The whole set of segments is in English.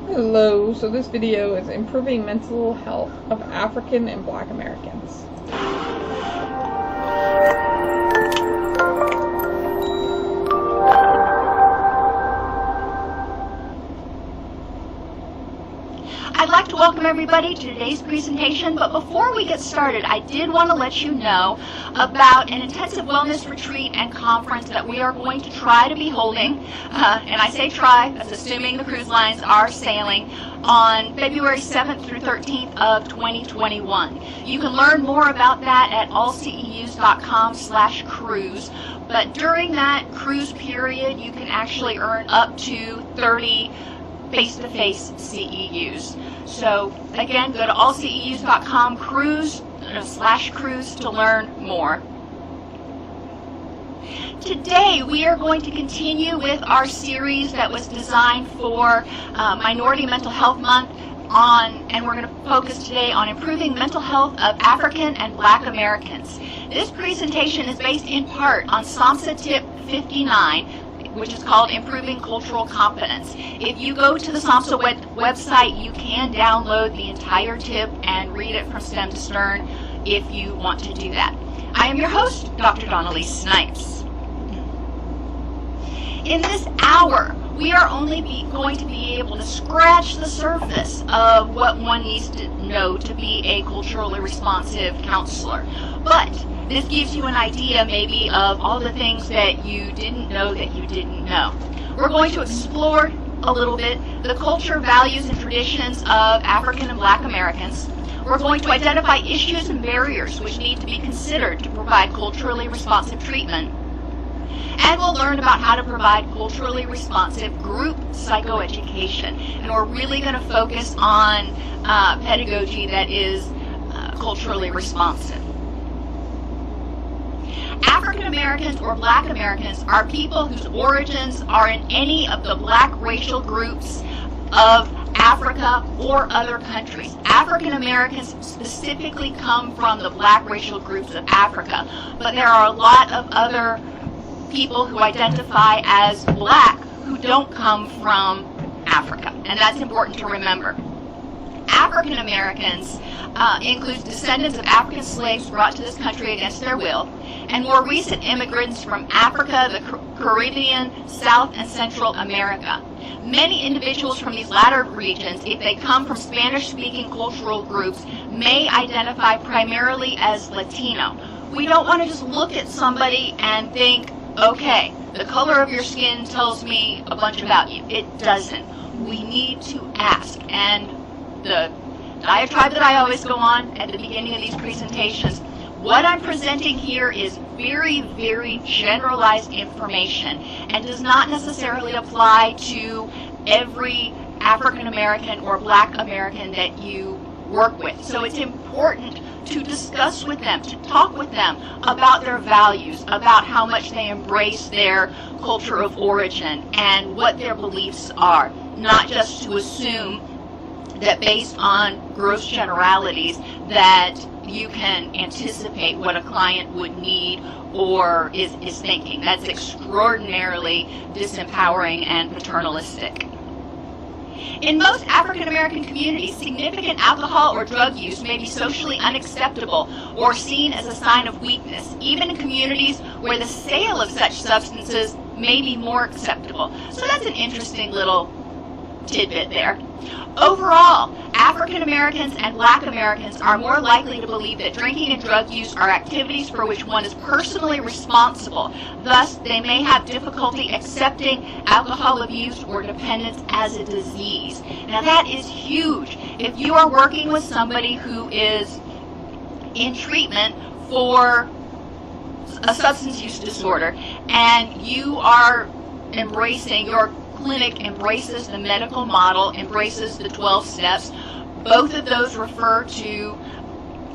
Hello, so this video is improving mental health of African and Black Americans. I'd like to welcome everybody to today's presentation, but before we get started, I did want to let you know about an intensive wellness retreat and conference that we are going to try to be holding, and I say try, that's assuming the cruise lines are sailing, on February 7th through 13th of 2021. You can learn more about that at allceus.com/cruise, but during that cruise period, you can actually earn up to 30 face-to-face CEUs. So again, go to allceus.com/cruise to learn more. Today we are going to continue with our series that was designed for Minority Mental Health Month and we're going to focus today on improving mental health of African and Black Americans. This presentation is based in part on SAMHSA Tip 59, which is called Improving Cultural Competence. If you go to the SAMHSA website, you can download the entire tip and read it from stem to stern if you want to do that. I am your host, Dr. Dawn-Elise Snipes. In this hour, we are only going to be able to scratch the surface of what one needs to know to be a culturally responsive counselor. But this gives you an idea maybe of all the things that you didn't know that you didn't know. We're going to explore a little bit the culture, values, and traditions of African and Black Americans. We're going to identify issues and barriers which need to be considered to provide culturally responsive treatment. And we'll learn about how to provide culturally responsive group psychoeducation. And we're really going to focus on pedagogy that is culturally responsive. African Americans or Black Americans are people whose origins are in any of the Black racial groups of Africa or other countries. African Americans specifically come from the Black racial groups of Africa, but there are a lot of other people who identify as Black who don't come from Africa, and that's important to remember. African Americans includes descendants of African slaves brought to this country against their will, and more recent immigrants from Africa, the Caribbean, South and Central America. Many individuals from these latter regions, if they come from Spanish-speaking cultural groups, may identify primarily as Latino. We don't want to just look at somebody and think, okay, the color of your skin tells me a bunch about you. It doesn't. We need to ask. And the diatribe that I always go on at the beginning of these presentations, what I'm presenting here is very, very generalized information and does not necessarily apply to every African American or Black American that you work with. So it's important to discuss with them, to talk with them about their values, about how much they embrace their culture of origin and what their beliefs are, not just to assume that based on gross generalities that you can anticipate what a client would need or is thinking. That's extraordinarily disempowering and paternalistic. In most African American communities, significant alcohol or drug use may be socially unacceptable or seen as a sign of weakness, even in communities where the sale of such substances may be more acceptable. So that's an interesting little tidbit there. Overall, African Americans and Black Americans are more likely to believe that drinking and drug use are activities for which one is personally responsible. Thus, they may have difficulty accepting alcohol abuse or dependence as a disease. Now that is huge. If you are working with somebody who is in treatment for a substance use disorder and you are embracing, your clinic embraces the medical model, embraces the 12 steps, both of those refer to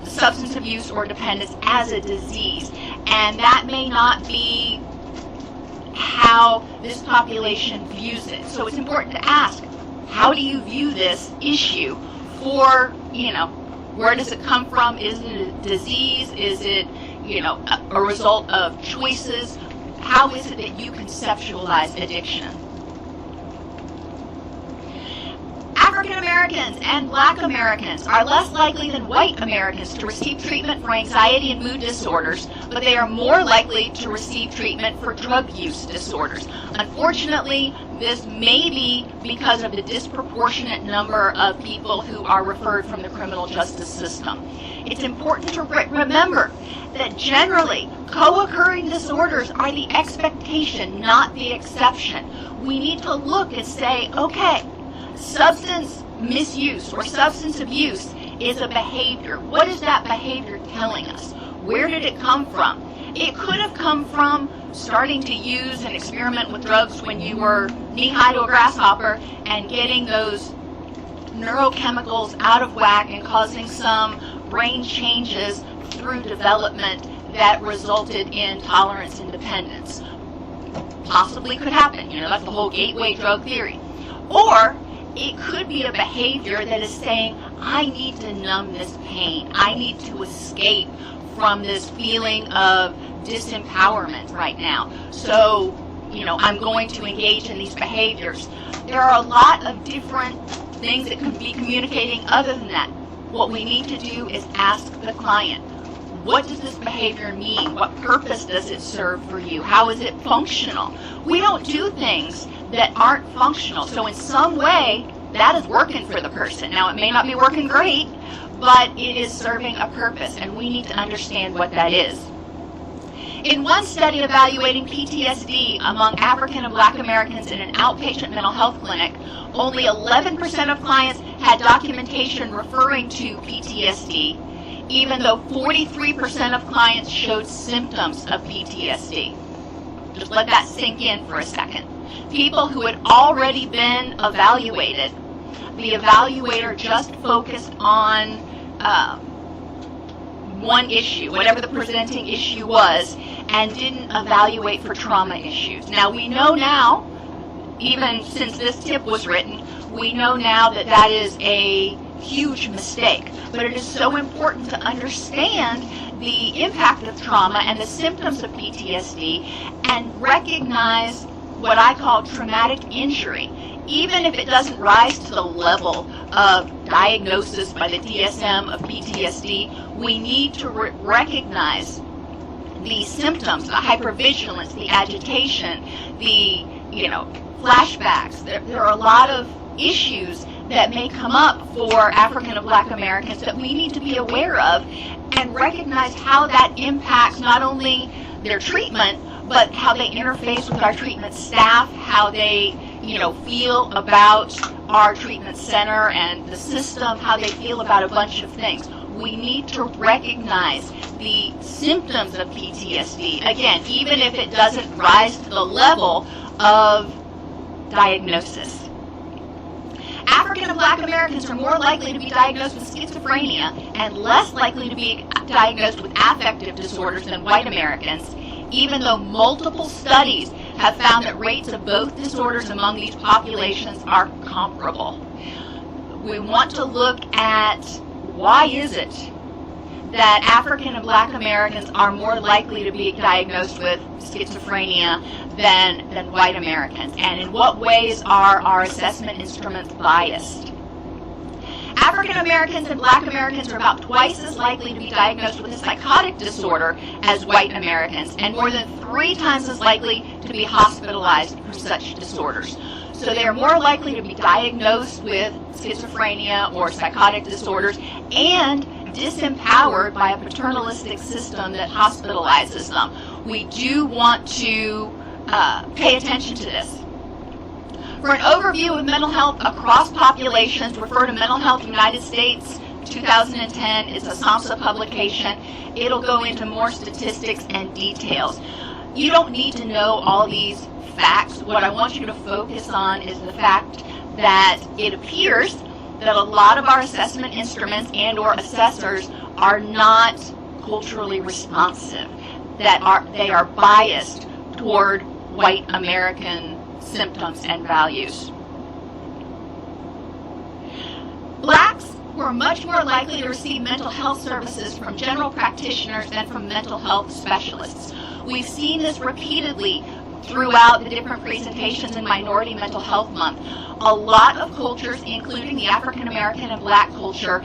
substance abuse or dependence as a disease. And that may not be how this population views it. So it's important to ask, how do you view this issue? For, where does it come from? Is it a disease? Is it, a result of choices? How is it that you conceptualize addiction? African Americans and Black Americans are less likely than white Americans to receive treatment for anxiety and mood disorders, but they are more likely to receive treatment for drug use disorders. Unfortunately, this may be because of the disproportionate number of people who are referred from the criminal justice system. It's important to remember that generally, co-occurring disorders are the expectation, not the exception. We need to look and say, okay, substance misuse or substance abuse is a behavior. What is that behavior telling us? Where did it come from? It could have come from starting to use and experiment with drugs when you were knee-high to a grasshopper and getting those neurochemicals out of whack and causing some brain changes through development that resulted in tolerance and dependence. Possibly could happen. That's the whole gateway drug theory. Or it could be a behavior that is saying, I need to numb this pain. I need to escape from this feeling of disempowerment right now. So, I'm going to engage in these behaviors. There are a lot of different things that could be communicating other than that. What we need to do is ask the client, what does this behavior mean? What purpose does it serve for you? How is it functional? We don't do things that aren't functional. So in some way, that is working for the person. Now, it may not be working great, but it is serving a purpose, and we need to understand what that is. In one study evaluating PTSD among African and Black Americans in an outpatient mental health clinic, only 11% of clients had documentation referring to PTSD, even though 43% of clients showed symptoms of PTSD. Just let that sink in for a second. People who had already been evaluated, the evaluator just focused on one issue, whatever the presenting issue was, and didn't evaluate for trauma issues. Now, we know now, even since this tip was written, we know now that that is a huge mistake. But it is so important to understand the impact of trauma and the symptoms of PTSD and recognize what I call traumatic injury. Even if it doesn't rise to the level of diagnosis by the DSM of PTSD, we need to recognize the symptoms, the hypervigilance, the agitation, the flashbacks. There are a lot of issues that may come up for African and Black Americans that we need to be aware of and recognize how that impacts not only their treatment, but how they interface with our treatment staff, how they feel about our treatment center and the system, how they feel about a bunch of things. We need to recognize the symptoms of PTSD. Again, even if it doesn't rise to the level of diagnosis. African and Black Americans are more likely to be diagnosed with schizophrenia and less likely to be diagnosed with affective disorders than white Americans, even though multiple studies have found that rates of both disorders among these populations are comparable. We want to look at why is it that African and Black Americans are more likely to be diagnosed with schizophrenia than white Americans, and in what ways are our assessment instruments biased. African Americans and Black Americans are about twice as likely to be diagnosed with a psychotic disorder as white Americans, and more than 3 times as likely to be hospitalized for such disorders. So they are more likely to be diagnosed with schizophrenia or psychotic disorders and disempowered by a paternalistic system that hospitalizes them. We do want to pay attention to this. For an overview of mental health across populations, refer to Mental Health United States 2010. It's a SAMHSA publication. It'll go into more statistics and details. You don't need to know all these facts. What I want you to focus on is the fact that it appears that a lot of our assessment instruments and or assessors are not culturally responsive, that they are biased toward white American symptoms and values. Blacks were much more likely to receive mental health services from general practitioners than from mental health specialists. We've seen this repeatedly throughout the different presentations in Minority Mental Health Month. A lot of cultures, including the African American and Black culture,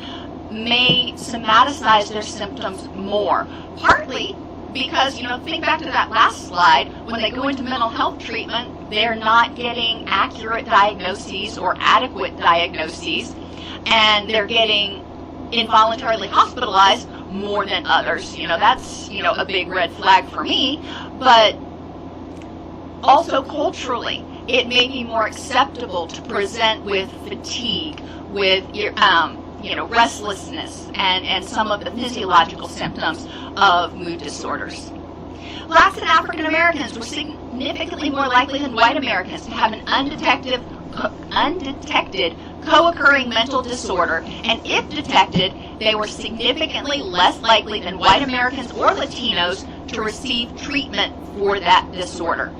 may somaticize their symptoms more. Partly because, think back to that last slide, when they go into mental health treatment, they're not getting accurate diagnoses or adequate diagnoses, and they're getting involuntarily hospitalized more than others. That's, a big red flag for me. But also culturally, it may be more acceptable to present with fatigue, with restlessness, and some of the physiological symptoms of mood disorders. Blacks and African Americans were significantly more likely than white Americans to have an undetected co-occurring mental disorder, and if detected, they were significantly less likely than white Americans or Latinos to receive treatment for that disorder.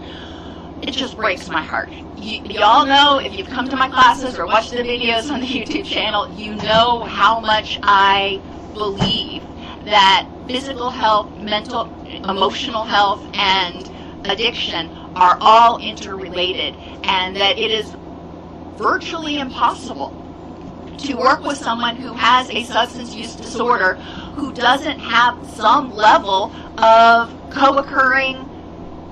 It just breaks my heart. Y'all know, if you've come to my classes or watched the videos on the YouTube channel, you know how much I believe that physical health, mental, emotional health, and addiction are all interrelated, and that it is virtually impossible to work with someone who has a substance use disorder who doesn't have some level of co-occurring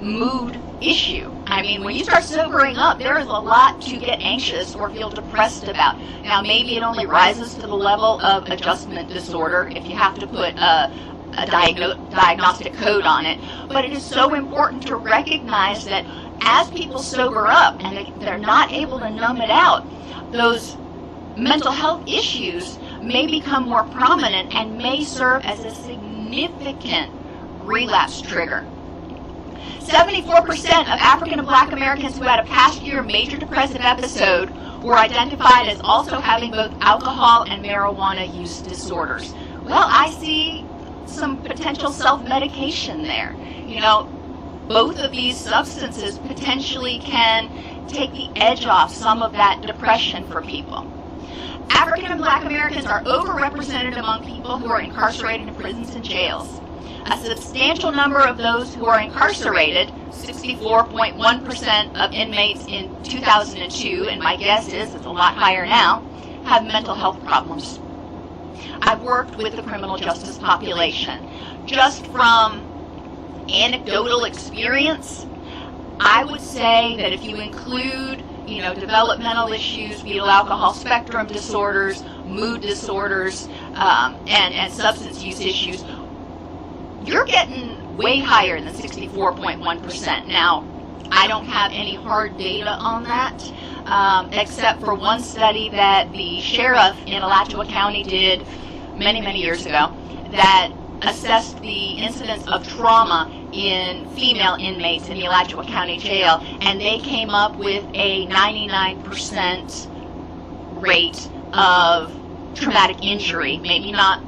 mood issue. I mean, when you start sobering up, there is a lot to get anxious or feel depressed about. Now, maybe it only rises to the level of adjustment disorder if you have to put a diagnostic code on it, but it is so important to recognize that as people sober up and they're not able to numb it out, those mental health issues may become more prominent and may serve as a significant relapse trigger. 74% of African and Black Americans who had a past year major depressive episode were identified as also having both alcohol and marijuana use disorders. Well, I see some potential self-medication there. Both of these substances potentially can take the edge off some of that depression for people. African and Black Americans are overrepresented among people who are incarcerated in prisons and jails. A substantial number of those who are incarcerated, 64.1% of inmates in 2002, and my guess is it's a lot higher now, have mental health problems. I've worked with the criminal justice population. Just from anecdotal experience, I would say that if you include, developmental issues, fetal alcohol spectrum disorders, mood disorders, and substance use issues, you're getting way higher than 64.1%. Now, I don't have any hard data on that, except for one study that the sheriff in Alachua County did many, many years ago that assessed the incidence of trauma in female inmates in the Alachua County Jail, and they came up with a 99% rate of traumatic injury, maybe not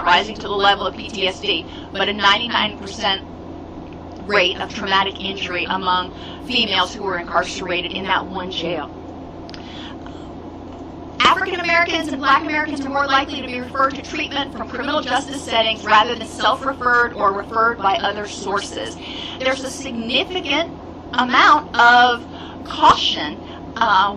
rising to the level of PTSD, but a 99% rate of traumatic injury among females who were incarcerated in that one jail. African Americans and Black Americans are more likely to be referred to treatment from criminal justice settings rather than self-referred or referred by other sources. There's a significant amount of caution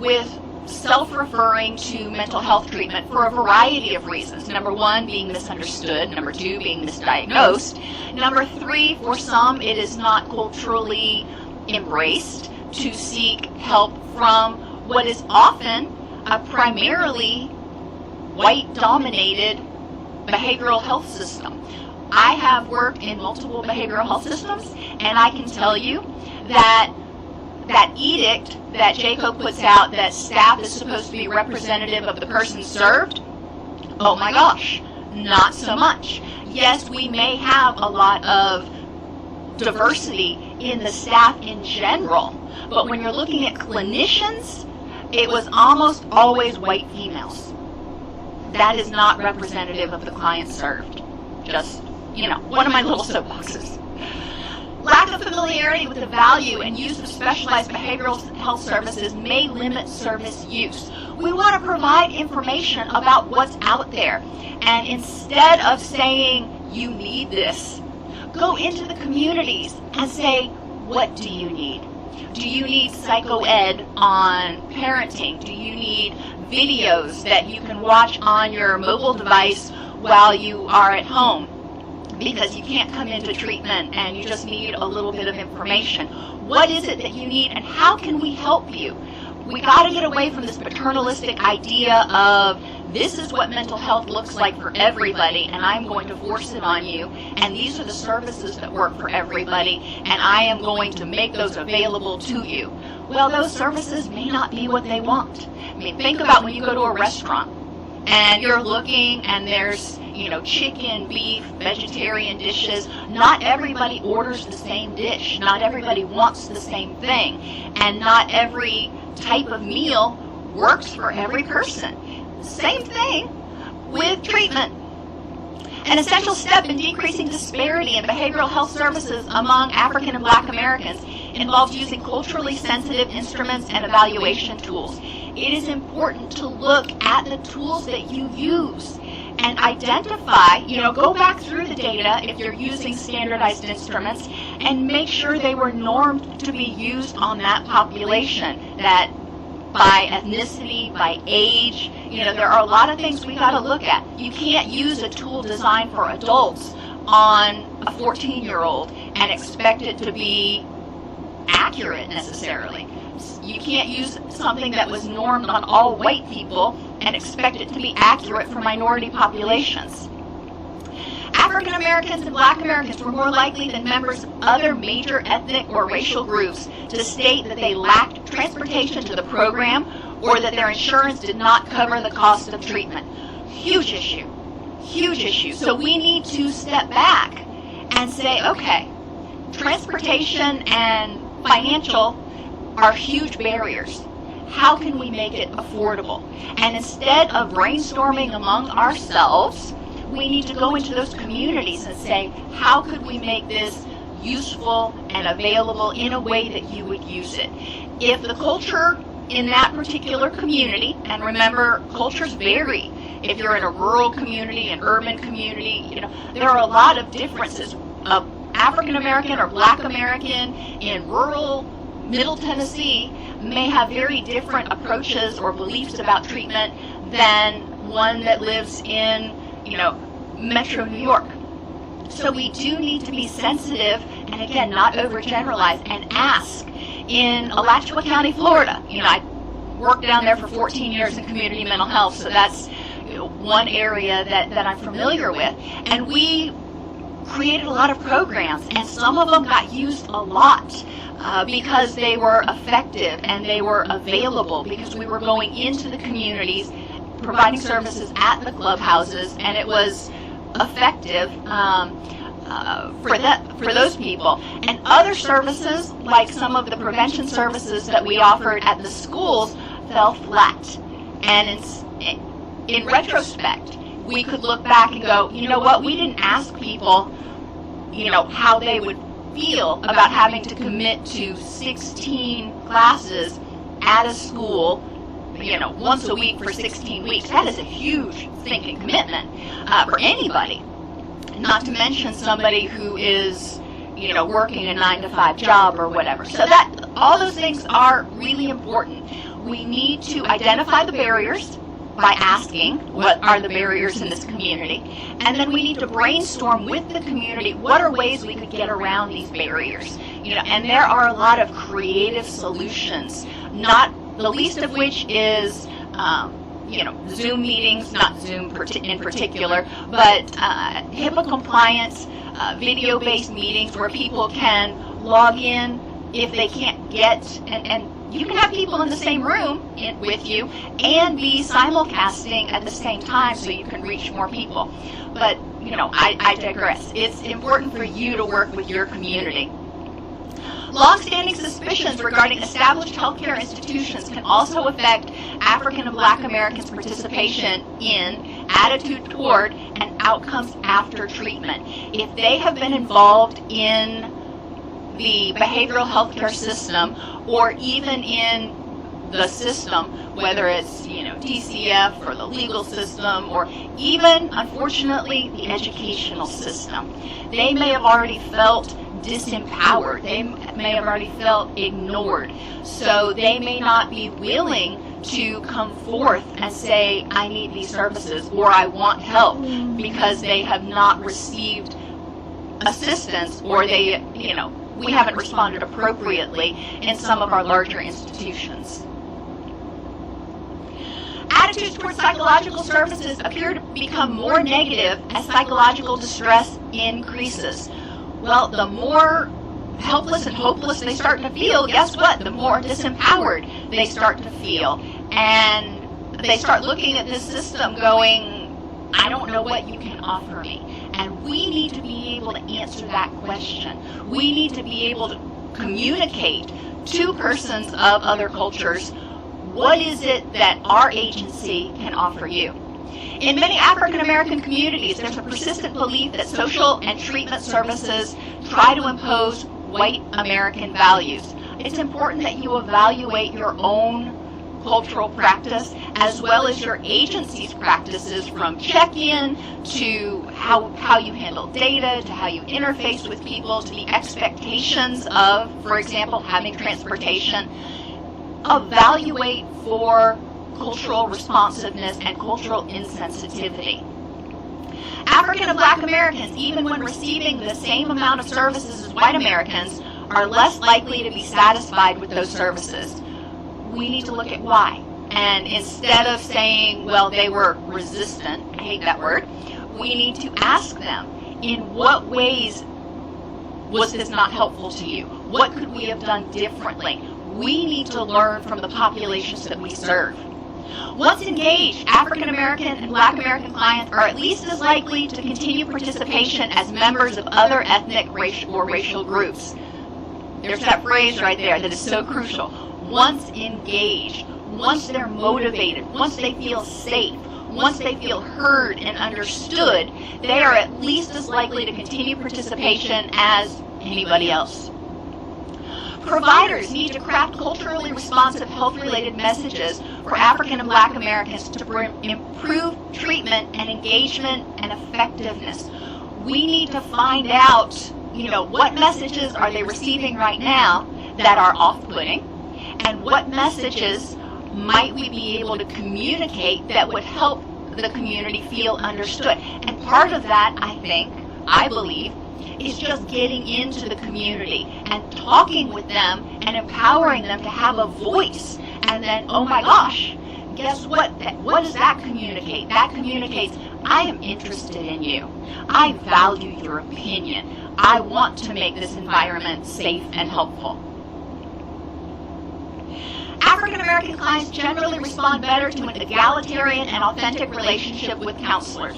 with self-referring to mental health treatment for a variety of reasons. Number one, being misunderstood. Number two, being misdiagnosed. Number three, for some, it is not culturally embraced to seek help from what is often a primarily white-dominated behavioral health system. I have worked in multiple behavioral health systems, and I can tell you that edict that JCAHO puts out that staff is supposed to be representative of the person served, oh my gosh, not so much. Yes, we may have a lot of diversity in the staff in general, but when you're looking at clinicians, it was almost always white females. That is not representative of the clients served. Just, one of my little soapboxes. Lack of familiarity with the value and use of specialized behavioral health services may limit service use. We want to provide information about what's out there. And instead of saying, you need this, go into the communities and say, what do you need? Do you need psycho-ed on parenting? Do you need videos that you can watch on your mobile device while you are at home because you can't come into treatment and you just need a little bit of information? What is it that you need, and how can we help you? We got to get away from this paternalistic idea of this is what mental health looks like for everybody, and I'm going to force it on you, and these are the services that work for everybody, and I am going to make those available to you. Well, those services may not be what they want. I mean, think about when you go to a restaurant and you're looking and there's, chicken, beef, vegetarian dishes. Not everybody orders the same dish. Not everybody wants the same thing. And not every type of meal works for every person. Same thing with treatment. An essential step in decreasing disparity in behavioral health services among African and Black Americans involves using culturally sensitive instruments and evaluation tools. It is important to look at the tools that you use and identify, go back through the data if you're using standardized instruments and make sure they were normed to be used on that population, that by ethnicity, by age, there are a lot of things we got to look at. You can't use a tool designed for adults on a 14-year-old and expect it to be accurate necessarily. You can't use something that was normed on all white people and expect it to be accurate for minority populations. African Americans and Black Americans were more likely than members of other major ethnic or racial groups to state that they lacked transportation to the program or that their insurance did not cover the cost of treatment. Huge issue. Huge issue. So we need to step back and say, okay, transportation and financial are huge barriers. How can we make it affordable? And instead of brainstorming among ourselves, we need to go into those communities and say, how could we make this useful and available in a way that you would use it? If the culture in that particular community, and remember, cultures vary. If you're in a rural community, an urban community, there are a lot of differences. African American or Black American in rural Middle Tennessee may have very different approaches or beliefs about treatment than one that lives in, Metro New York. So we do need to be sensitive and, again, not overgeneralize and ask. In Alachua County, Florida, I worked down there for 14 years in community mental health, so that's one area that I'm familiar with. And we created a lot of programs, and some of them got used a lot because they were effective and they were available, because we were going into the communities, providing services at the clubhouses, and it was effective for those people. And other services, like some of the prevention services that we offered at the schools, fell flat. And in retrospect, we could look back and go, you know what, we didn't ask people, how they would feel about having to commit to 16 classes at a school, once a week for 16 weeks. That is a huge thinking commitment for anybody. Not to mention somebody who is, working a 9-to-5 job or whatever. So that all those things are really important. We need to identify the barriers by asking, what are the barriers in this community? And then we need to brainstorm with the community, what are ways we could get around these barriers? And there are a lot of creative solutions, not the least of which is, Zoom meetings, not Zoom in particular, but HIPAA compliance, video-based meetings where people can log in if they can't get, and you can have people in the same room with you and be simulcasting at the same time so you can reach more people. But, I digress. It's important for you to work with your community. Long-standing suspicions regarding established healthcare institutions can also affect African and Black Americans' participation in, attitude toward, and outcomes after treatment. If they have been involved in the behavioral healthcare system, or even in the system, whether it's, DCF or the legal system, or even, unfortunately, the educational system, they may have already felt disempowered. They may have already felt ignored. So they may not be willing to come forth and say, I need these services or I want help, because they have not received assistance, or they, we haven't responded appropriately in some of our larger institutions. Attitudes towards psychological services appear to become more negative as psychological distress increases. Well, the more helpless and hopeless they start to feel, guess what? The more disempowered they start to feel. And they start looking at this system going, I don't know what you can offer me. And we need to be able to answer that question. We need to be able to communicate to persons of other cultures, what is it that our agency can offer you? In many African American communities, there's a persistent belief that social and treatment services try to impose white American values. It's important that you evaluate your own cultural practice as well as your agency's practices, from check-in to how you handle data, to how you interface with people, to the expectations of, for example, having transportation. Evaluate for cultural responsiveness and cultural insensitivity. African and Black Americans, even when receiving the same amount of services as white Americans, are less likely to be satisfied with those services. We need to look at why. And instead of saying, well, they were resistant, I hate that word, we need to ask them, in what ways was this not helpful to you? What could we have done differently? We need to learn from the populations that we serve. Once engaged, African American and Black American clients are at least as likely to continue participation as members of other ethnic or racial groups. There's that phrase right there that is so crucial. Once engaged, once they're motivated, once they feel safe, once they feel heard and understood, they are at least as likely to continue participation as anybody else. Providers need to craft culturally responsive health-related messages for African and Black Americans to improve treatment and engagement and effectiveness. We need to find out, what messages are they receiving right now that are off-putting, and what messages might we be able to communicate that would help the community feel understood. And part of that, I believe, is just getting into the community and talking with them and empowering them to have a voice. And then, oh my gosh, guess what? What does that communicate? That communicates, I am interested in you. I value your opinion. I want to make this environment safe and helpful. African American clients generally respond better to an egalitarian and authentic relationship with counselors.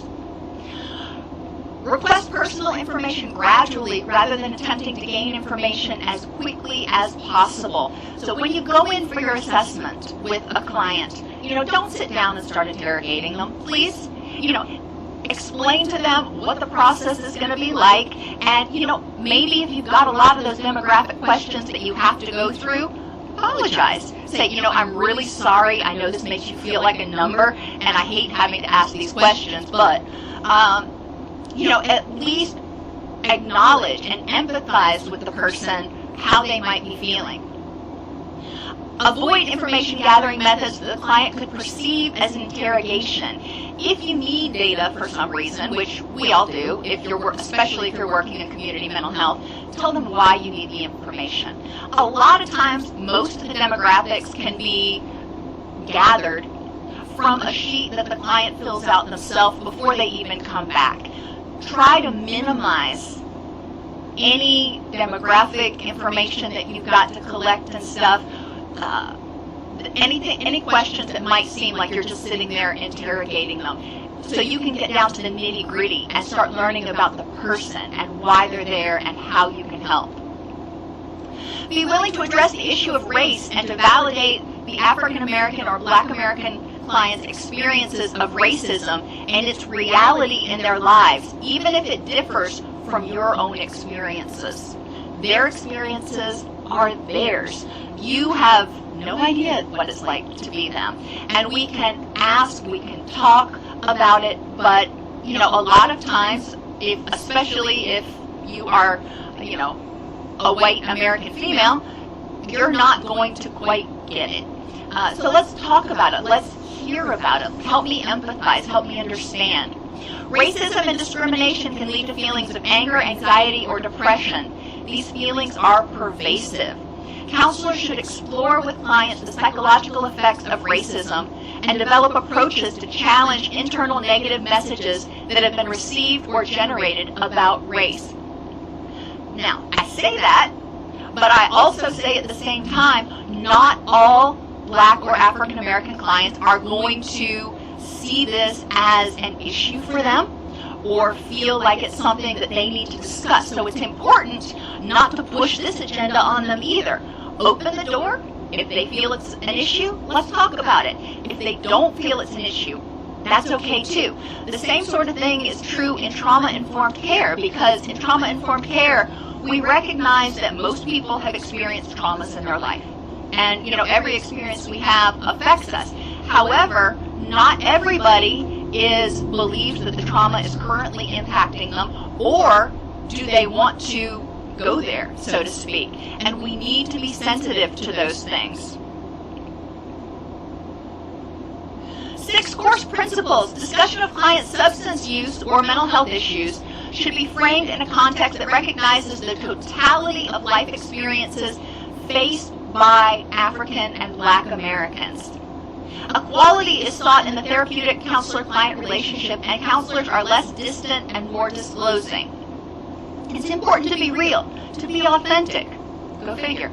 Request personal information gradually rather than attempting to gain information as quickly as possible. So when you go in for your assessment with a client, don't sit down and start interrogating them. Please, explain to them what the process is going to be like. And, maybe if you've got a lot of those demographic questions that you have to go through, apologize. Say, I'm really sorry. I know this makes you feel like a number, and I hate having to ask these questions, but at least acknowledge and empathize with the person how they might be feeling. Avoid information gathering methods that the client could perceive as an interrogation. If you need data for some reason, which we all do, especially if you're working in community mental health, tell them why you need the information. A lot of times, most of the demographics can be gathered from a sheet that the client fills out themselves before they even come back. Try to minimize any demographic information that you've got to collect and stuff. Any questions that might seem like you're just sitting there interrogating them, so you can get down to the nitty-gritty and start learning about the person and why they're there and how you can help. Be willing to address the issue of race and to validate the African American or Black American clients' experiences of racism and its reality in their lives, even if it differs from your own experiences. Their experiences are theirs. You have no idea what it's like to be them. And we can ask, we can talk about it, but, a lot of times, especially if you are, a white American female, you're not going to quite get it. So let's talk about it. Let's hear about it. Help me empathize. Help me understand. Racism and discrimination can lead to feelings of anger, anxiety, or depression. These feelings are pervasive. Counselors should explore with clients the psychological effects of racism and develop approaches to challenge internal negative messages that have been received or generated about race. Now, I say that, but I also say at the same time, not all Black or African American clients are going to see this as an issue for them or feel like it's something that they need to discuss. So it's important not to push this agenda on them either. Open the door. If they feel it's an issue, let's talk about it. If they don't feel it's an issue, that's okay too. The same sort of thing is true in trauma-informed care, because in trauma-informed care, we recognize that most people have experienced traumas in their life. And, every experience we have affects us. However, not everybody believes that the trauma is currently impacting them, or do they want to go there, so to speak. And we need to be sensitive to those things. 6 course principles. Discussion of client substance use or mental health issues should be framed in a context that recognizes the totality of life experiences faced by African and Black Americans. Equality is sought in the therapeutic counselor-client relationship, and counselors are less distant and more disclosing. It's important to be real, to be authentic. Go figure.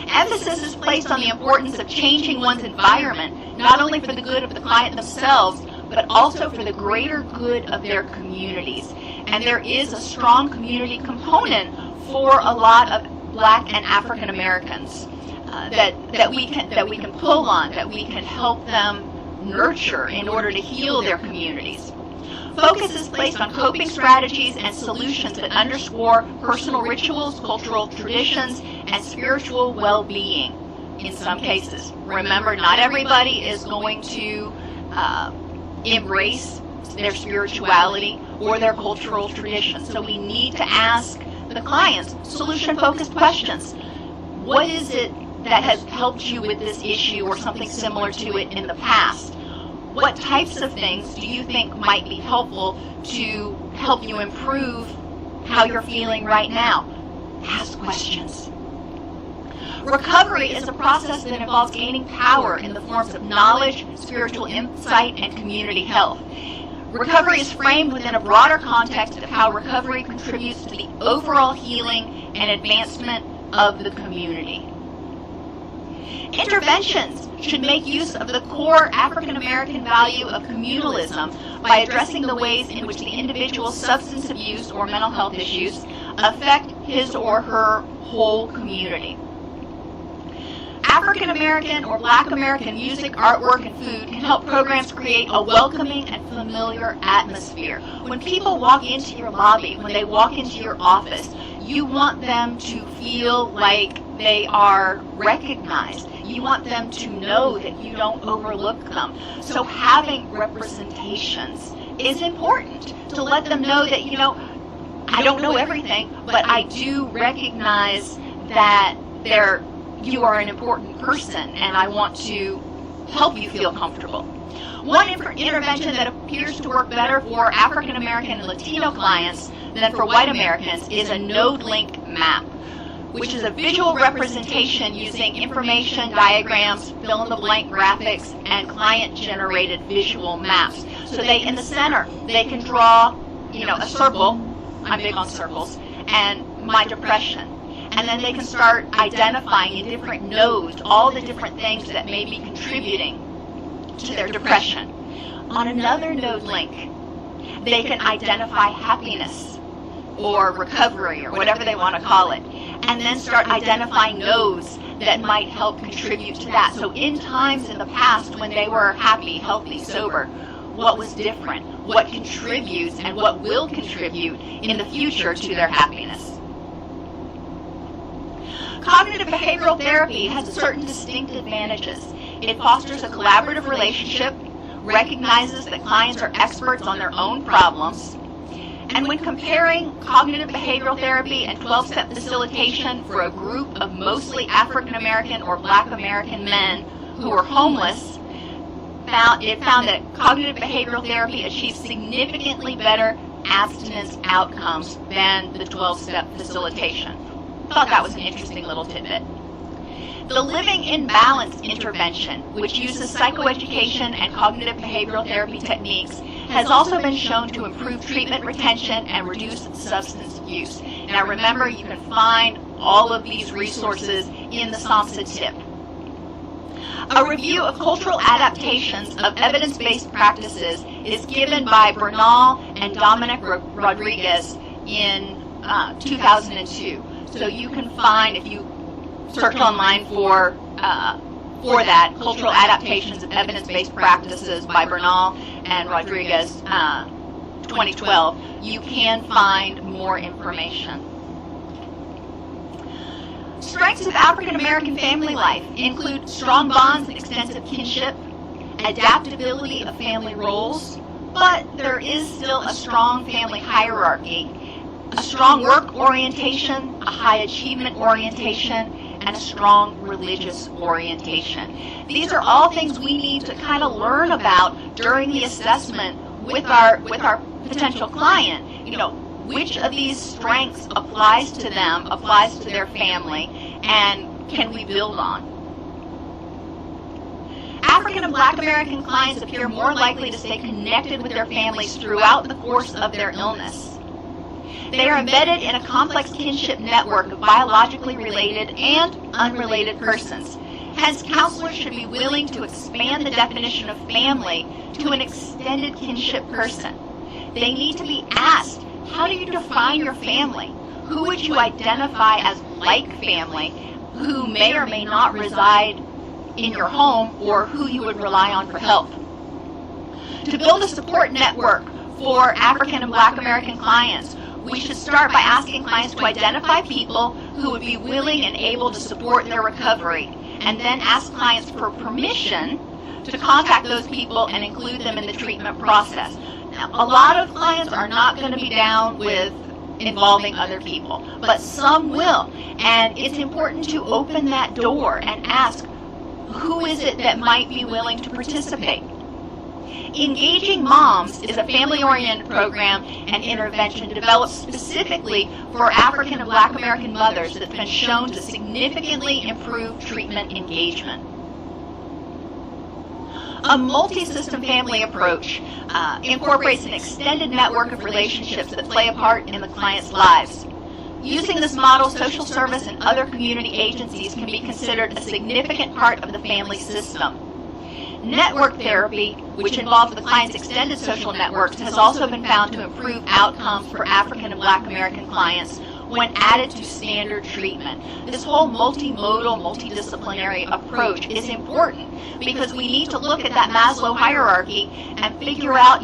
Emphasis is placed on the importance of changing one's environment, not only for the good of the client themselves, but also for the greater good of their communities. And there is a strong community component for a lot of Black and African Americans that we can pull on, that we can help them nurture in order to heal their communities. Focus is placed on coping strategies and solutions that underscore personal rituals, cultural traditions, and spiritual well-being in some cases. Remember, not everybody is going to embrace their spirituality or their cultural traditions. So we need to ask the clients solution-focused questions. What is it that has helped you with this issue or something similar to it in the past? What types of things do you think might be helpful to help you improve how you're feeling right now? Ask questions. Recovery is a process that involves gaining power in the forms of knowledge, spiritual insight, and community health. Recovery is framed within a broader context of how recovery contributes to the overall healing and advancement of the community. Interventions should make use of the core African American value of communalism by addressing the ways in which the individual's substance abuse or mental health issues affect his or her whole community. African American or Black American music, artwork, and food can help programs create a welcoming and familiar atmosphere. When people walk into your lobby, when they walk into your office, you want them to feel like they are recognized. You want them to know that you don't overlook them. So having representations is important to let them know that, I don't know everything, but I do recognize that you are an important person, and I want to help you feel comfortable. One intervention that appears to work better for African American and Latino clients than for white Americans is a node link map, which is a visual representation using information, diagrams, fill-in-the-blank graphics, and client-generated visual maps. So in the center, they can draw, a circle. I'm big on circles, and my depression. And then they can start identifying in different nodes all the different things that may be contributing to their depression. On another node link, they can identify happiness or recovery or whatever they want to call it, and then start identifying nodes that might help contribute to that. So in times in the past when they were happy, healthy, sober, what was different? What contributes and what will contribute in the future to their happiness? Cognitive behavioral therapy has certain distinct advantages. It fosters a collaborative relationship, recognizes that clients are experts on their own problems, And when comparing cognitive behavioral therapy and 12-step facilitation for a group of mostly African American or Black American men who were homeless, it found that cognitive behavioral therapy achieved significantly better abstinence outcomes than the 12-step facilitation. Thought that was an interesting little tidbit. The Living in Balance intervention, which uses psychoeducation and cognitive behavioral therapy techniques, has also been shown to improve treatment retention and reduce substance use. Now remember, you can find all of these resources in the SAMHSA tip. A review of cultural adaptations of evidence-based practices is given by Bernal and Dominic Rodriguez in 2002. So you can find, if you search online for that, cultural adaptations of evidence-based practices by Bernal and Rodriguez, 2012, you can find more information. Strengths of African American family life include strong bonds and extensive kinship, adaptability of family roles, but there is still a strong family hierarchy, a strong work orientation, a high achievement orientation, and a strong religious orientation. These are all things we need to kind of learn about during the assessment with our potential client. You know, which of these strengths applies to them, applies to their family, and can we build on? African and Black American clients appear more likely to stay connected with their families throughout the course of their illness. They are embedded in a complex kinship network of biologically related and unrelated persons. Hence, counselors should be willing to expand the definition of family to an extended kinship person. They need to be asked, how do you define your family? Who would you identify as like family, who may or may not reside in your home, or who you would rely on for help? To build a support network for African and Black American clients, we should start by asking clients to identify people who would be willing and able to support their recovery, and then ask clients for permission to contact those people and include them in the treatment process. Now, a lot of clients are not going to be down with involving other people, but some will, and it's important to open that door and ask, who is it that might be willing to participate? Engaging Moms is a family-oriented program and intervention developed specifically for African and Black American mothers that's been shown to significantly improve treatment engagement. A multi-system family approach incorporates an extended network of relationships that play a part in the client's lives. Using this model, social service and other community agencies can be considered a significant part of the family system. Network therapy, which involves the client's extended social networks, has also been found to improve outcomes for African and Black American clients when added to standard treatment. This whole multimodal, multidisciplinary approach is important because we need to look at that Maslow hierarchy and figure out,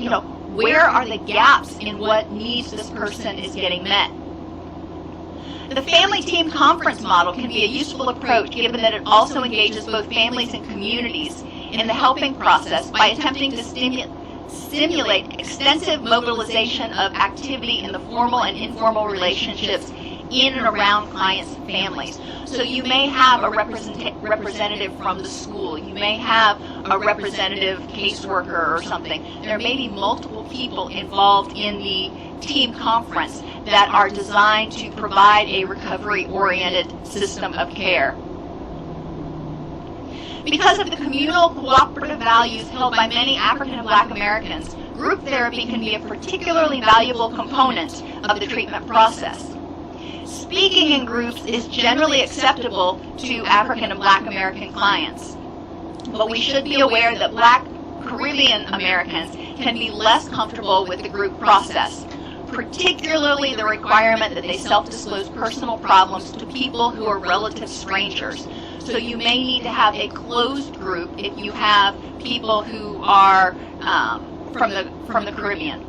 where are the gaps in what needs this person is getting met. The family team conference model can be a useful approach given that it also engages both families and communities in the helping process by attempting to stimulate extensive mobilization of activity in the formal and informal relationships in and around clients' families. So you may have a representative from the school, you may have a representative caseworker or something. There may be multiple people involved in the team conference that are designed to provide a recovery-oriented system of care. Because of the communal cooperative values held by many African and Black Americans, group therapy can be a particularly valuable component of the treatment process. Speaking in groups is generally acceptable to African and Black American clients, but we should be aware that Black Caribbean Americans can be less comfortable with the group process, particularly the requirement that they self-disclose personal problems to people who are relative strangers. So you may need to have a closed group if you have people who are from the Caribbean.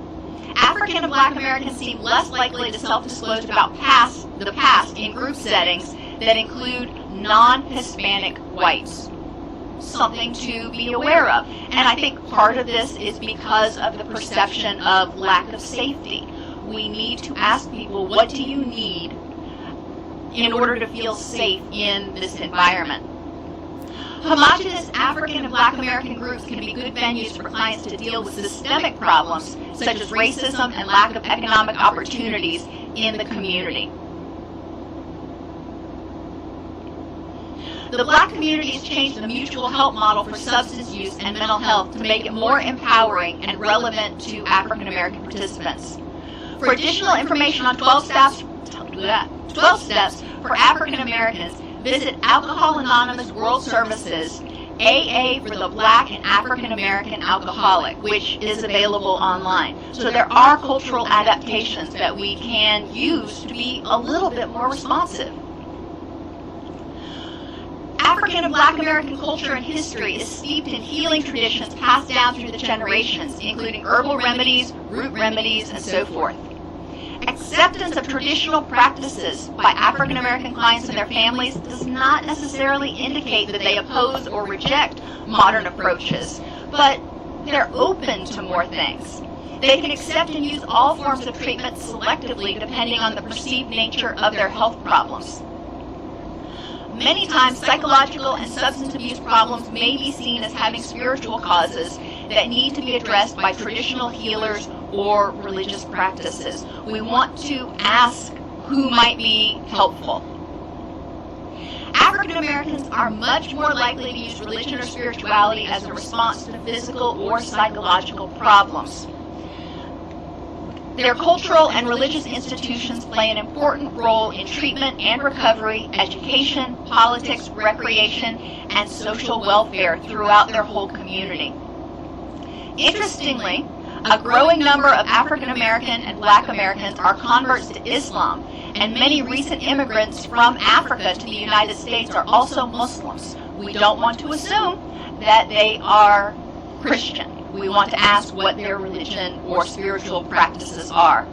African and Black Americans seem less likely to self-disclose about the past in group settings that include non-Hispanic whites. Something to be aware of. And I think part of this is because of the perception of lack of safety. we need to ask people, what do you need in order to feel safe in this environment? Homogeneous African and Black American groups can be good venues for clients to deal with systemic problems such as racism and lack of economic opportunities in the community. The Black community has changed the mutual help model for substance use and mental health to make it more empowering and relevant to African American participants. For additional information on 12 steps for African Americans, visit Alcohol Anonymous World Services, AA for the Black and African American Alcoholic, which is available online. So there are cultural adaptations that we can use to be a little bit more responsive. African and Black American culture and history is steeped in healing traditions passed down through the generations, including herbal remedies, root remedies, and so forth. Acceptance of traditional practices by African American clients and their families does not necessarily indicate that they oppose or reject modern approaches, but they're open to more things. They can accept and use all forms of treatment selectively depending on the perceived nature of their health problems. Many times, psychological and substance abuse problems may be seen as having spiritual causes that need to be addressed by traditional healers or religious practices. We want to ask who might be helpful. African Americans are much more likely to use religion or spirituality as a response to physical or psychological problems. Their cultural and religious institutions play an important role in treatment and recovery, education, politics, recreation, and social welfare throughout their whole community. Interestingly, a growing number of African American and Black Americans are converts to Islam, and many recent immigrants from Africa to the United States are also Muslims. We don't want to assume that they are Christian. We want to ask what their religion or spiritual practices are.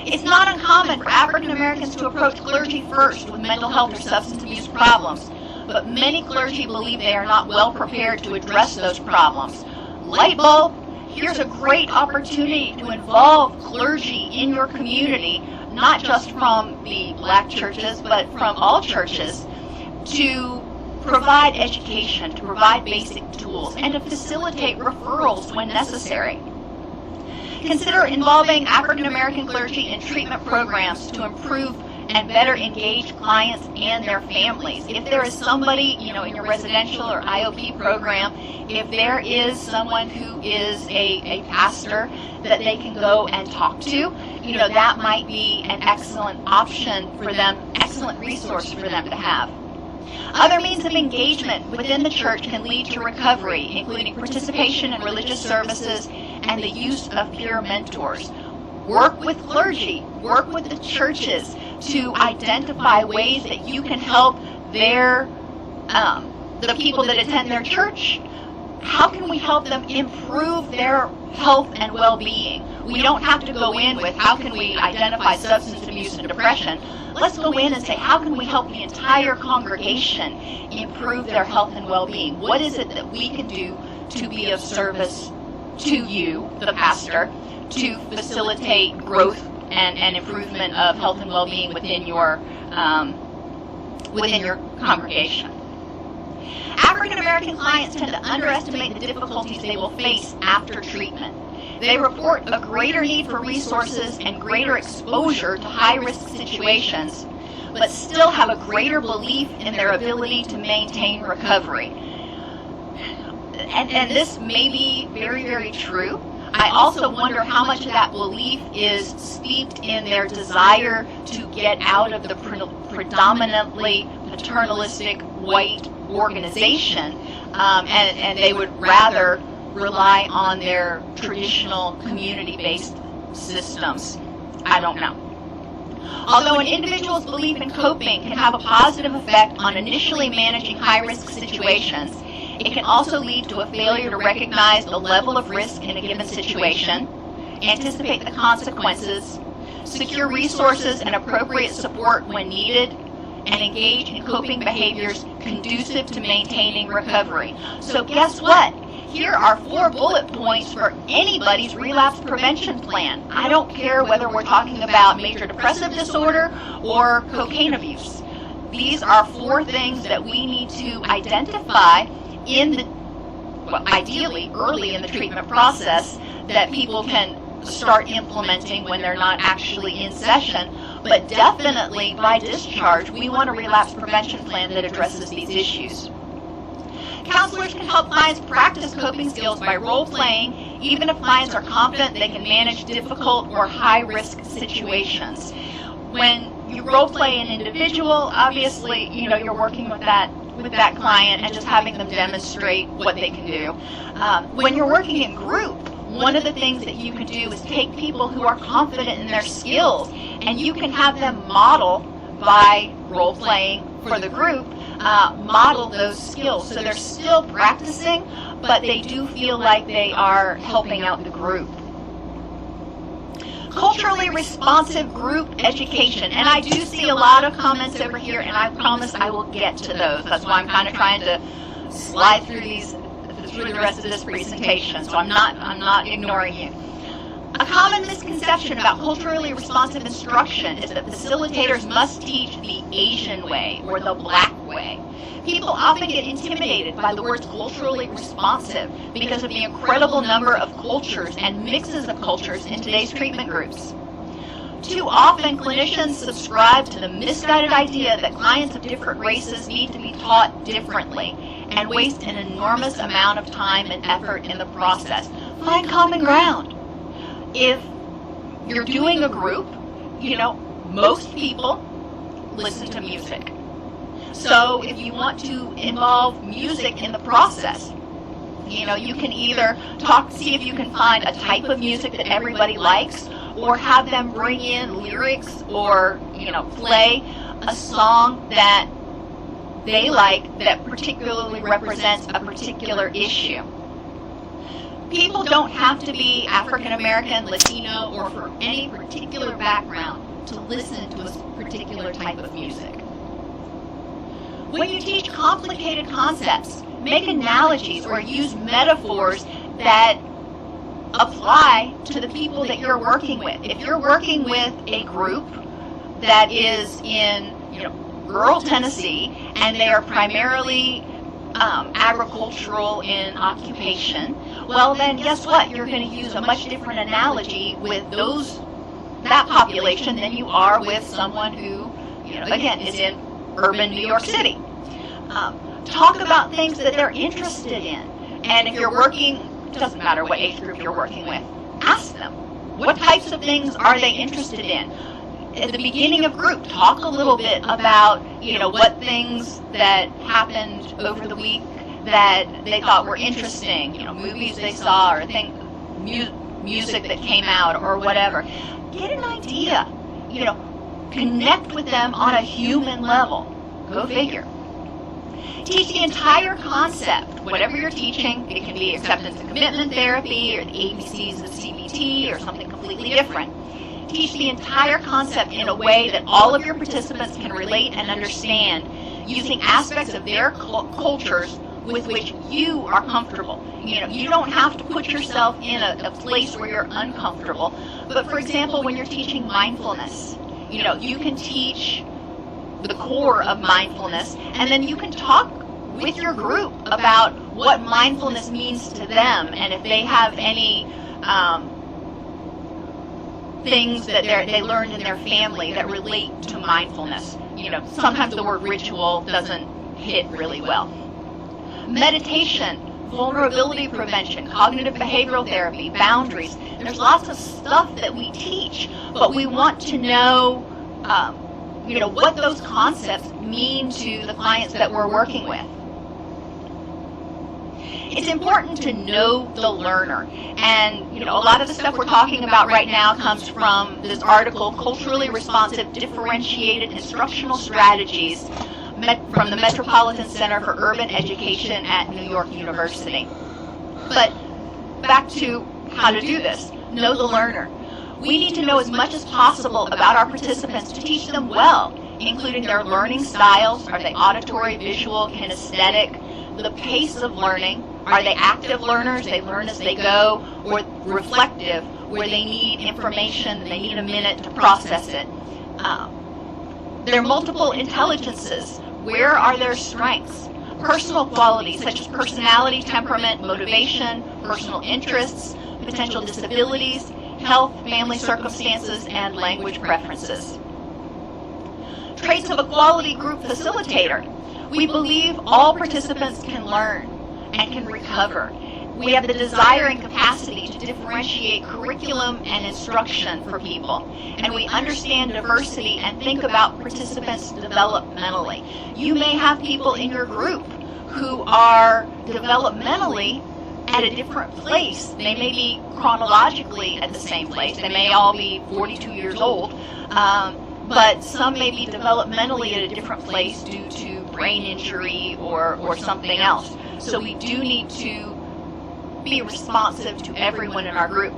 It's not uncommon for African Americans to approach clergy first with mental health or substance abuse problems, but many clergy believe they are not well prepared to address those problems. Light bulb, here's a great opportunity to involve clergy in your community, not just from the Black churches, but from all churches, to provide education, to provide basic tools, and to facilitate referrals when necessary. Consider involving African American clergy in treatment programs to improve and better engage clients and their families. If there is somebody, in your residential or IOP program, if there is someone who is a pastor that they can go and talk to, that might be an excellent option for them, excellent resource for them to have. Other means of engagement within the church can lead to recovery, including participation in religious services and the use of peer mentors. Work with clergy, work with the churches to identify ways that you can help the people that attend their church. How can we help them improve their health and well-being? We don't have to go in with how can we identify substance abuse and depression. Let's go in and say, how can we help the entire congregation improve their health and well-being? What is it that we can do to be of service to you, the pastor, to facilitate growth and improvement of health and well-being within your congregation? African American clients tend to underestimate the difficulties they will face after treatment. They report a greater need for resources and greater exposure to high-risk situations, but still have a greater belief in their ability to maintain recovery. And this may be very, very true. I also wonder how much of that belief is steeped in their desire to get out of the predominantly paternalistic white organization, and they would rather rely on their traditional community-based systems. I don't know. Although an individual's belief in coping can have a positive effect on initially managing high-risk situations, it can also lead to a failure to recognize the level of risk in a given situation, anticipate the consequences, secure resources and appropriate support when needed, and engage in coping behaviors conducive to maintaining recovery. So guess what? Here are 4 bullet points for anybody's relapse prevention plan. I don't care whether we're talking about major depressive disorder or cocaine abuse. These are 4 things that we need to identify ideally early in the treatment process that people can start implementing when they're not actually in session. But definitely by discharge, we want a relapse prevention plan that addresses these issues. Counselors can help clients practice coping skills by role-playing, even if clients are confident they can manage difficult or high-risk situations. When you role-play an individual, obviously, you're working with that client and just having them demonstrate what they can do. When you're working in group, one of the things that you can do is take people who are confident in their skills, and you can have them model by role-playing for the group, model those skills. So they're still practicing, but they do feel like they are helping out the group. Culturally responsive group education. And I do see a lot of comments over here, and I promise I will get to those. That's why I'm kind of trying to slide through the rest of this presentation. So I'm not ignoring you. A common misconception about culturally responsive instruction is that facilitators must teach the Asian way or the Black way. People often get intimidated by the words culturally responsive because of the incredible number of cultures and mixes of cultures in today's treatment groups. Too often, clinicians subscribe to the misguided idea that clients of different races need to be taught differently and waste an enormous amount of time and effort in the process. Find common ground. If you're doing a group, most people listen to music. So if you want to involve music in the process, you can either see if you can find a type of music that everybody likes, or have them bring in lyrics or, play a song that they like that particularly represents a particular issue. People don't have to be African American, Latino, or for any particular background to listen to a particular type of music. When you teach complicated concepts, make analogies or use metaphors that apply to the people that you're working with. If you're working with a group that is in rural Tennessee and they are primarily agricultural in occupation, well then guess what? You're going to use a much different analogy with that population than you are with someone who, again, is in urban New York City. Talk about things that they're interested in. And if you're working, it doesn't matter what age group you're working with, ask them, what types of things are they interested in? At the beginning of group, talk a little bit about, what things that happened over the week that they thought were interesting, movies they saw or music that came out or whatever. Get an idea, connect with them on a human level. Go figure. Teach the entire concept. Whatever you're teaching, it can be acceptance and commitment therapy or the ABCs of CBT or something completely different. Teach the entire concept in a way that all of your participants can relate and understand, using aspects of their cultures with which you are comfortable. You don't have to put yourself in a place where you're uncomfortable. But for example, when you're teaching mindfulness, you can teach the core of mindfulness, and then you can talk with your group about what mindfulness means to them, and if they have any things that they learned in their family that relate to mindfulness. Sometimes the word ritual doesn't hit really well. Meditation, vulnerability prevention, cognitive behavioral therapy, boundaries. There's lots of stuff that we teach, but we want to know what those concepts mean to the clients that we're working with. It's important to know the learner. And, a lot of the stuff we're talking about right now comes from this article, Culturally Responsive Differentiated Instructional Strategies from the Metropolitan Center for Urban Education at New York University. But back to how to do this. Know the learner. We need to know as much as possible about our participants to teach them well, including their learning styles. Are they auditory, visual, kinesthetic? The pace of learning, Are they active learners, they learn as they go, or reflective, where they need information, they need a minute to process it? There are multiple intelligences. Where are their strengths? Personal qualities such as personality, temperament, motivation, personal interests, potential disabilities, health, family circumstances, and language preferences. Traits of a quality group facilitator. We believe all participants can learn and can recover. We have the desire and capacity to differentiate curriculum and instruction for people. And we understand diversity and think about participants developmentally. You may have people in your group who are developmentally at a different place. They may be chronologically at the same place. They may all be 42 years old, but some may be developmentally at a different place due to brain injury or something else. So we do need to be responsive to everyone in our group.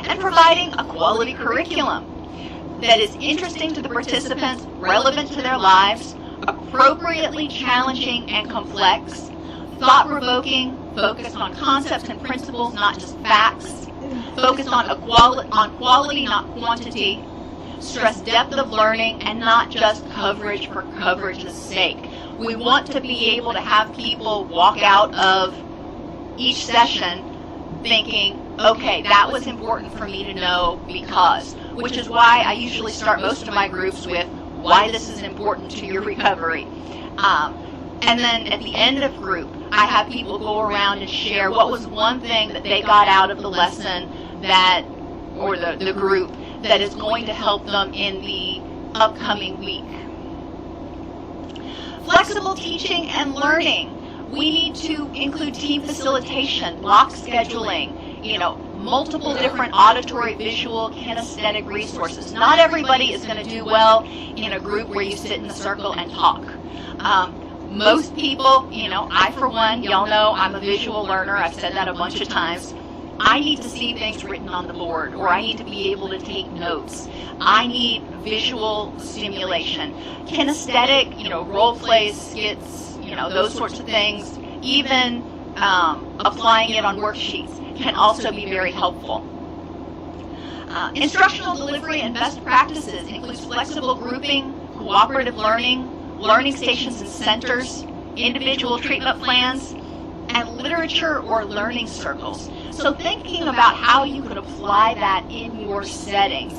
And providing a quality curriculum that is interesting to the participants, relevant to their lives, appropriately challenging and complex, thought-provoking, focused on concepts and principles, not just facts, focused on quality, not quantity, stress depth of learning, and not just coverage for coverage's sake. We want to be able to have people walk out of each session thinking, okay, that was important for me to know because, which is why I usually start most of my groups with why this is important to your recovery. And then at the end of group, I have people go around and share what was one thing that they got out of the lesson that, or the group, that is going to help them in the upcoming week. Flexible teaching and learning. We need to include team facilitation, block scheduling, multiple different auditory, visual, kinesthetic resources. Not everybody is going to do well in a group where you sit in a circle and talk. Most people, I for one, y'all know I'm a visual learner. I've said that a bunch of times. I need to see things written on the board, or I need to be able to take notes. I need visual stimulation. Kinesthetic, role plays, skits, those sorts of things, even applying it on worksheets can also be very helpful. Instructional delivery and best practices includes flexible grouping, cooperative learning, learning stations and centers, individual treatment plans, and literature or learning circles. So thinking about how you could apply that in your settings.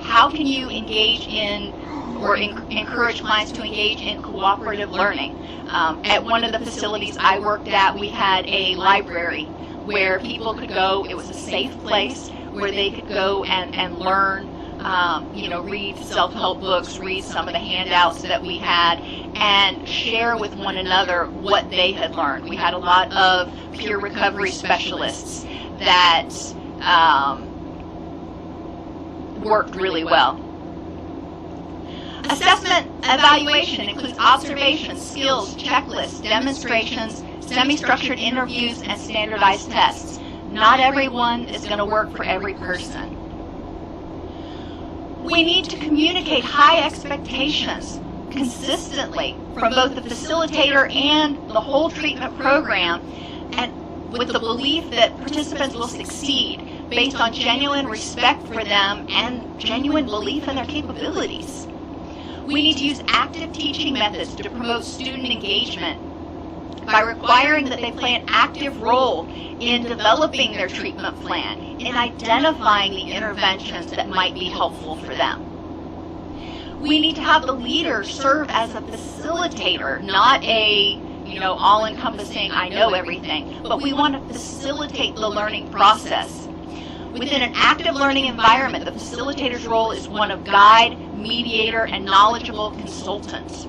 How can you engage in or encourage clients to engage in cooperative learning? At one of the facilities I worked at, we had a library where people could go. It was a safe place where they could go and learn, read self-help books, read some of the handouts that we had, and share with one another what they had learned. We had a lot of peer recovery specialists that worked really well. Assessment evaluation includes observations, skills, checklists, demonstrations, semi-structured interviews, and standardized tests. Not everyone is going to work for every person. We need to communicate high expectations consistently from both the facilitator and the whole treatment program, and with the belief that participants will succeed based on genuine respect for them and genuine belief in their capabilities. We need to use active teaching methods to promote student engagement by requiring that they play an active role in developing their treatment plan, in identifying the interventions that might be helpful for them. We need to have the leader serve as a facilitator, not a all-encompassing, I know everything, but we want to facilitate the learning process. Within an active learning environment, the facilitator's role is one of guide, mediator, and knowledgeable consultant.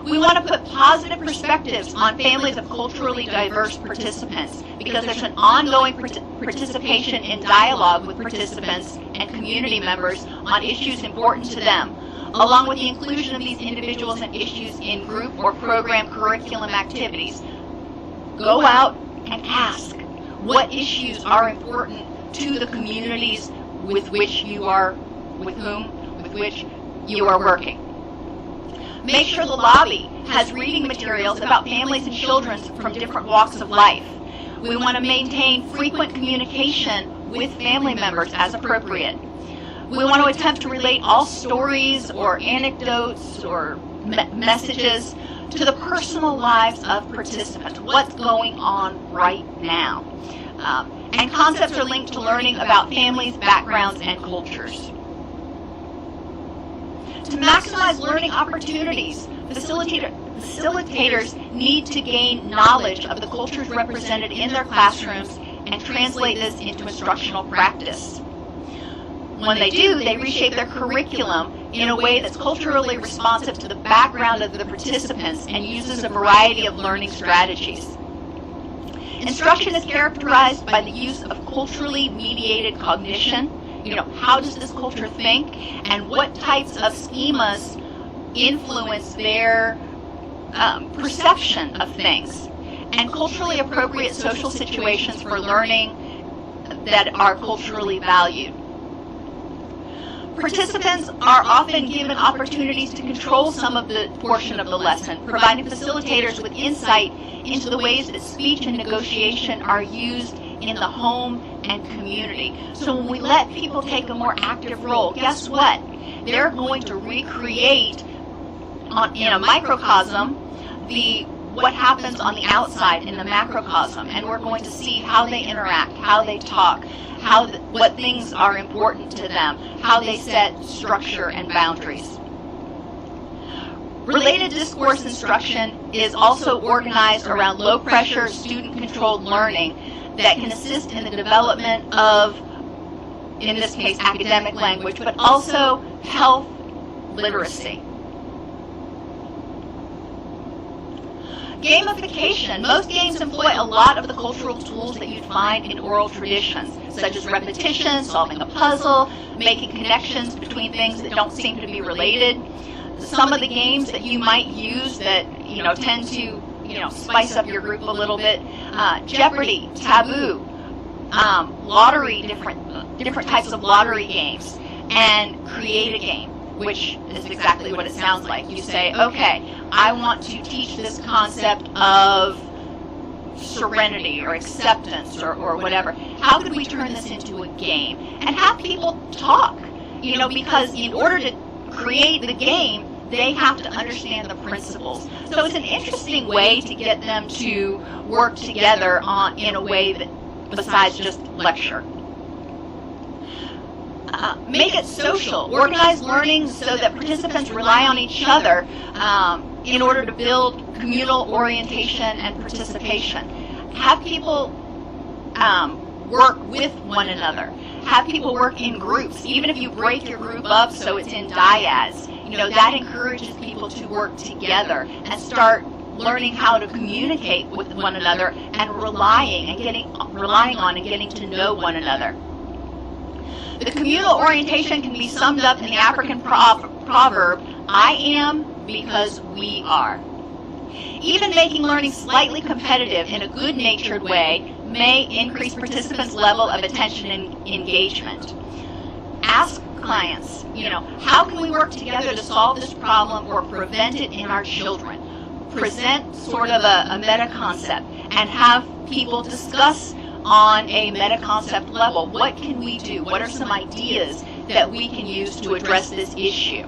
We want to put positive perspectives on families of culturally diverse participants because there's an ongoing participation in dialogue with participants and community members on issues important to them, along with the inclusion of these individuals and issues in group or program curriculum activities. Go out and ask what issues are important to the communities with which you are working. Make sure the lobby has reading materials about families and children from different walks of life. We want to maintain frequent communication with family members as appropriate. We want to attempt to relate all stories or anecdotes or messages to the personal lives of participants, what's going on right now. And concepts are linked to learning about families, backgrounds, and cultures. To maximize learning opportunities, facilitators need to gain knowledge of the cultures represented in their classrooms and translate this into instructional practice. When they do, they reshape their curriculum in a way that's culturally responsive to the background of the participants and uses a variety of learning strategies. Instruction is characterized by the use of culturally mediated cognition. How does this culture think, and what types of schemas influence their perception of things, and culturally appropriate social situations for learning that are culturally valued. Participants are often given opportunities to control some of the portion of the lesson, providing facilitators with insight into the ways that speech and negotiation are used in the home and community. So when we let people take a more active role, guess what? They're going to recreate in a microcosm what happens on the outside in the macrocosm, and we're going to see how they interact, how they talk, what things are important to them, how they set structure and boundaries. Related discourse instruction is also organized around low-pressure, student-controlled learning that can assist in the development of, in this case, academic language, but also health literacy. Gamification. Most games employ a lot of the cultural tools that you'd find in oral traditions, such as repetition, solving a puzzle, making connections between things that don't seem to be related. Some of the games that you might use that tend to spice up your group a little bit: Jeopardy, Taboo, lottery, different types of lottery games, and create a game, which is exactly what it sounds like. You say, okay, I want to teach this concept of serenity or acceptance or whatever. How could we turn this into a game? And have people talk, because in order to create the game, they have to understand the principles. So it's an interesting way to get them to work together in a way that besides just lecture. Make it social. Organize learning so that participants rely on each other in order to build communal orientation and participation. Have people work with one another. Have people work in groups. Even if you break your group up so it's in dyads, that encourages people to work together and start learning how to communicate with one another and relying on and getting to know one another. The communal orientation can be summed up in the African proverb, I am because we are. Even making learning slightly competitive in a good-natured way may increase participants' level of attention and engagement. Ask clients, how can we work together to solve this problem or prevent it in our children? Present sort of a meta-concept and have people discuss on a meta-concept level. What can we do? What are some ideas that we can use to address this issue?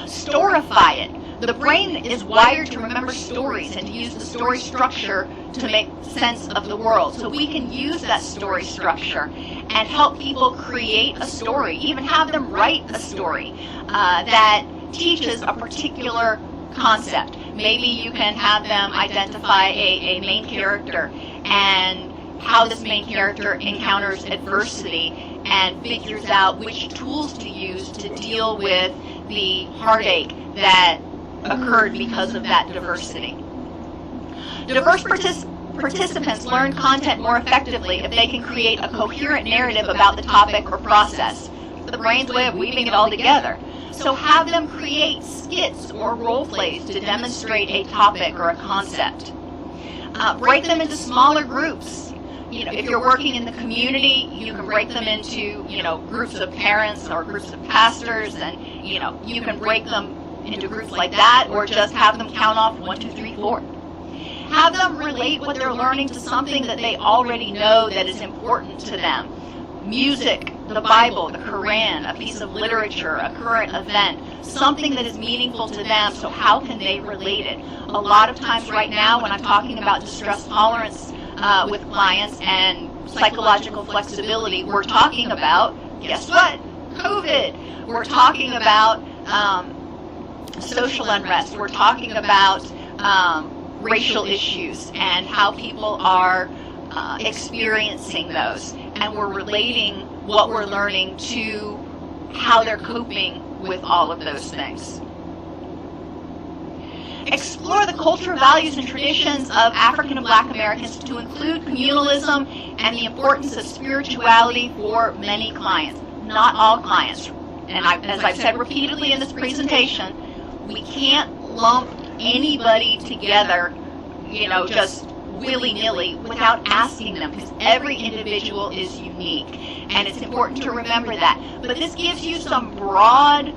Storify it. The brain is wired to remember stories and to use the story structure to make sense of the world. So we can use that story structure and help people create a story, even have them write a story that teaches a particular concept. Maybe you can have them identify a main character and how this main character encounters adversity and figures out which tools to use to deal with the heartache that occurred because of that diversity. Diverse participants learn content more effectively if they can create a coherent narrative about the topic or process. It's the brain's way of weaving it all together. So have them create skits or role plays to demonstrate a topic or a concept. Break them into smaller groups. If you're working in the community, you can break them into, groups of parents or groups of pastors, and you know, you can break them into groups like that, or just have them count off 1, 2, 3, 4. Have them relate what they're learning to something that they already know that is important to them. Music, the Bible, the Quran, a piece of literature, a current event, something that is meaningful to them, so how can they relate it? A lot of times right now when I'm talking about distress tolerance with clients and psychological flexibility, we're talking about, guess what? COVID. We're talking about social unrest. We're talking about racial issues and how people are experiencing those. And we're relating what we're learning to how they're coping with all of those things. Explore the culture, values, and traditions of African and Black Americans to include communalism and the importance of spirituality for many clients. Not all clients. And as I've said repeatedly in this presentation, we can't lump anybody together, you know, just willy-nilly without asking them, because every individual is unique. And it's important to remember that. But this gives you some broad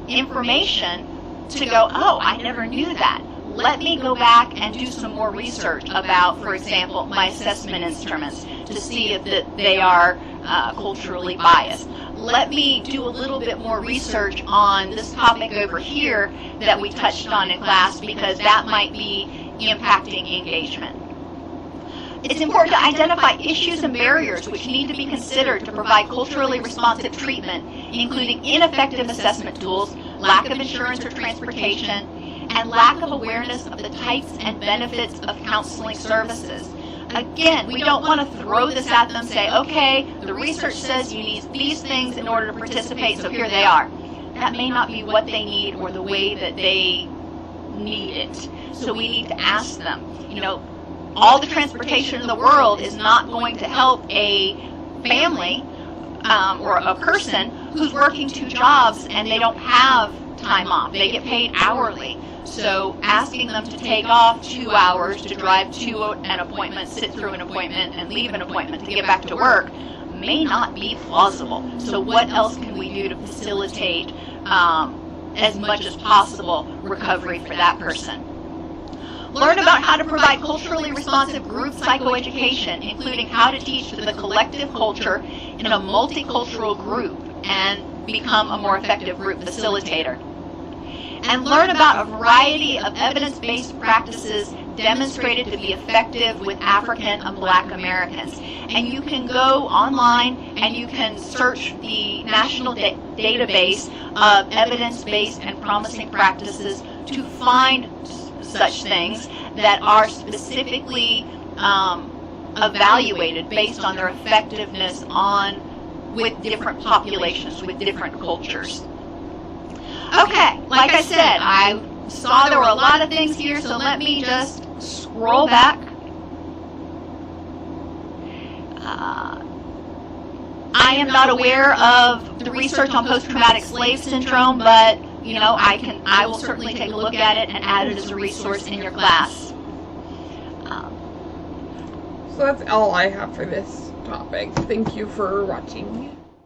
information to go, oh, I never knew that. Let me go back and do some more research about, for example, my assessment instruments to see if they are culturally biased. Let me do a little bit more research on this topic over here that we touched on in class, because that might be impacting engagement. It's important to identify issues and barriers which need to be considered to provide culturally responsive treatment, including ineffective assessment tools, lack of insurance or transportation, and lack of awareness of the types and benefits of counseling services. Again, we don't want to throw this at them, say, okay, the research says you need these things in order to participate, so here they are. That may not be what they need or the way that they need it. So we need to ask them, you know, all the transportation in the world is not going to help a family or a person who's working 2 jobs and they don't have time off. They get paid hourly. So asking them to take off 2 hours to drive to an appointment, sit through an appointment, and leave an appointment to get back to work may not be plausible. So what else can we do to facilitate as much as possible recovery for that person? Learn about how to provide culturally responsive group psychoeducation, including how to teach the collective culture in a multicultural group and become a more effective group facilitator. And learn about a variety of evidence-based practices demonstrated to be effective with African and Black Americans. And you can go online and you can search the national database of evidence-based and promising practices to find such things that are specifically evaluated based on their effectiveness with different populations, with different cultures. Okay, like I said, I saw there were a lot of things here, so let me just scroll back. I am not aware of the research on post-traumatic slave syndrome, but you know, I will certainly take a look at it and add it as a resource in your class. So that's all I have for this topic. Thank you for watching.